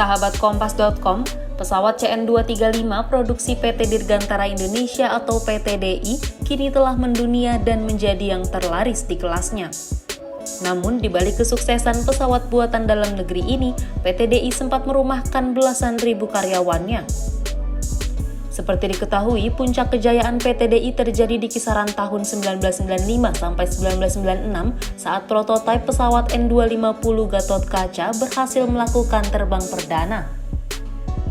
Sahabat Kompas.com, pesawat CN235 produksi PT Dirgantara Indonesia atau PT DI kini telah mendunia dan menjadi yang terlaris di kelasnya. Namun, di balik kesuksesan pesawat buatan dalam negeri ini, PT DI sempat merumahkan belasan ribu karyawannya. Seperti diketahui, puncak kejayaan PT DI terjadi di kisaran tahun 1995 sampai 1996 saat prototipe pesawat N250 Gatot Kaca berhasil melakukan terbang perdana.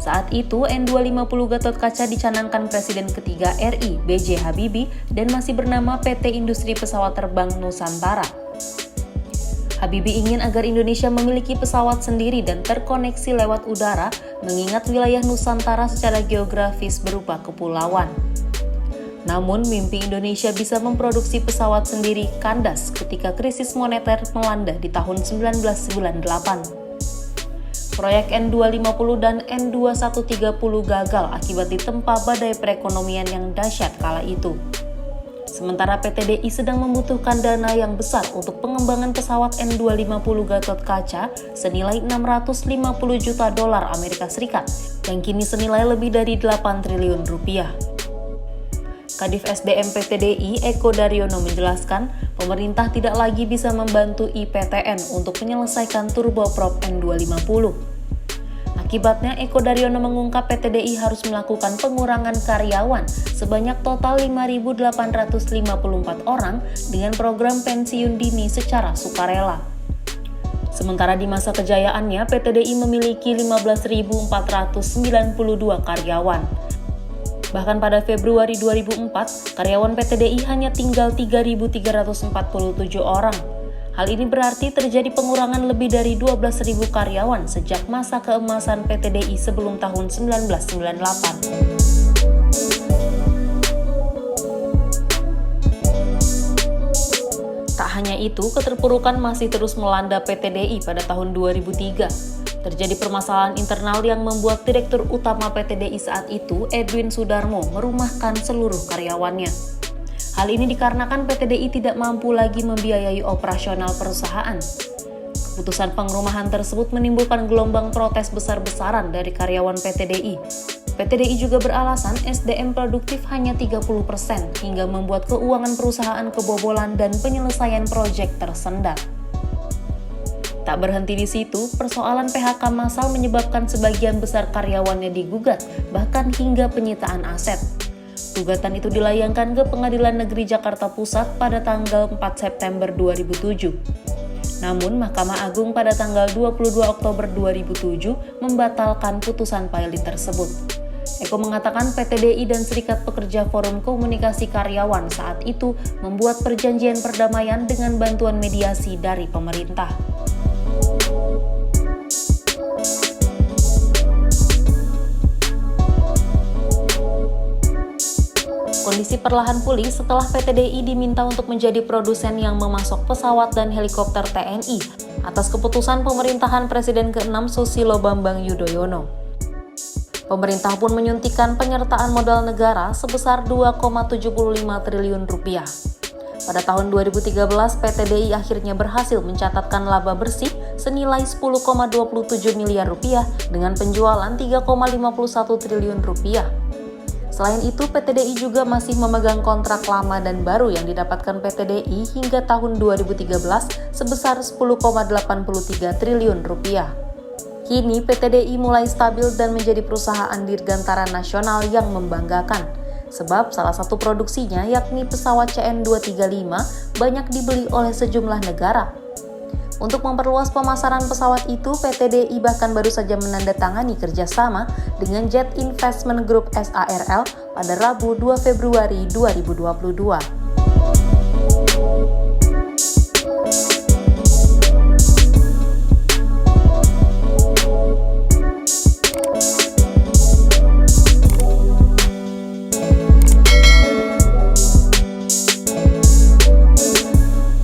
Saat itu, N250 Gatot Kaca dicanangkan Presiden ketiga RI, B.J. Habibie, dan masih bernama PT Industri Pesawat Terbang Nusantara. Habibie ingin agar Indonesia memiliki pesawat sendiri dan terkoneksi lewat udara, mengingat wilayah Nusantara secara geografis berupa kepulauan. Namun, mimpi Indonesia bisa memproduksi pesawat sendiri kandas ketika krisis moneter melanda di tahun 1998. Proyek N250 dan N2130 gagal akibat ditempa badai perekonomian yang dahsyat kala itu. Sementara PT DI sedang membutuhkan dana yang besar untuk pengembangan pesawat N250 Gatot Kaca senilai 650 juta dolar Amerika Serikat yang kini senilai lebih dari 8 triliun rupiah. Kadif SDM PT DI Eko Daryono menjelaskan, pemerintah tidak lagi bisa membantu IPTN untuk menyelesaikan turboprop N250. Akibatnya, Eko Daryono mengungkap PT DI harus melakukan pengurangan karyawan sebanyak total 5.854 orang dengan program pensiun dini secara sukarela. Sementara di masa kejayaannya, PT DI memiliki 15.492 karyawan. Bahkan pada Februari 2004, karyawan PT DI hanya tinggal 3.347 orang. Hal ini berarti terjadi pengurangan lebih dari 12.000 karyawan sejak masa keemasan PT DI sebelum tahun 1998. Tak hanya itu, keterpurukan masih terus melanda PT DI pada tahun 2003. Terjadi permasalahan internal yang membuat Direktur Utama PT DI saat itu, Edwin Sudarmo, merumahkan seluruh karyawannya. Hal ini dikarenakan PT DI tidak mampu lagi membiayai operasional perusahaan. Keputusan pengrumahan tersebut menimbulkan gelombang protes besar-besaran dari karyawan PT DI. PT DI juga beralasan SDM produktif hanya 30% hingga membuat keuangan perusahaan kebobolan dan penyelesaian proyek tersendat. Tak berhenti di situ, persoalan PHK massal menyebabkan sebagian besar karyawannya digugat, bahkan hingga penyitaan aset. Gugatan itu dilayangkan ke Pengadilan Negeri Jakarta Pusat pada tanggal 4 September 2007. Namun, Mahkamah Agung pada tanggal 22 Oktober 2007 membatalkan putusan pilot tersebut. Eko mengatakan PT DI dan Serikat Pekerja Forum Komunikasi Karyawan saat itu membuat perjanjian perdamaian dengan bantuan mediasi dari pemerintah. Kondisi perlahan pulih setelah PT DI diminta untuk menjadi produsen yang memasok pesawat dan helikopter TNI atas keputusan pemerintahan Presiden ke-6 Susilo Bambang Yudhoyono. Pemerintah pun menyuntikkan penyertaan modal negara sebesar 2,75 triliun rupiah. Pada tahun 2013, PT DI akhirnya berhasil mencatatkan laba bersih senilai 10,27 miliar rupiah dengan penjualan 3,51 triliun rupiah. Selain itu, PT DI juga masih memegang kontrak lama dan baru yang didapatkan PT DI hingga tahun 2013 sebesar 10,83 triliun rupiah. Kini PT DI mulai stabil dan menjadi perusahaan dirgantara nasional yang membanggakan, sebab salah satu produksinya yakni pesawat CN235 banyak dibeli oleh sejumlah negara. Untuk memperluas pemasaran pesawat itu, PT DI bahkan baru saja menandatangani kerjasama dengan Jet Investment Group SARL pada Rabu 2 Februari 2022.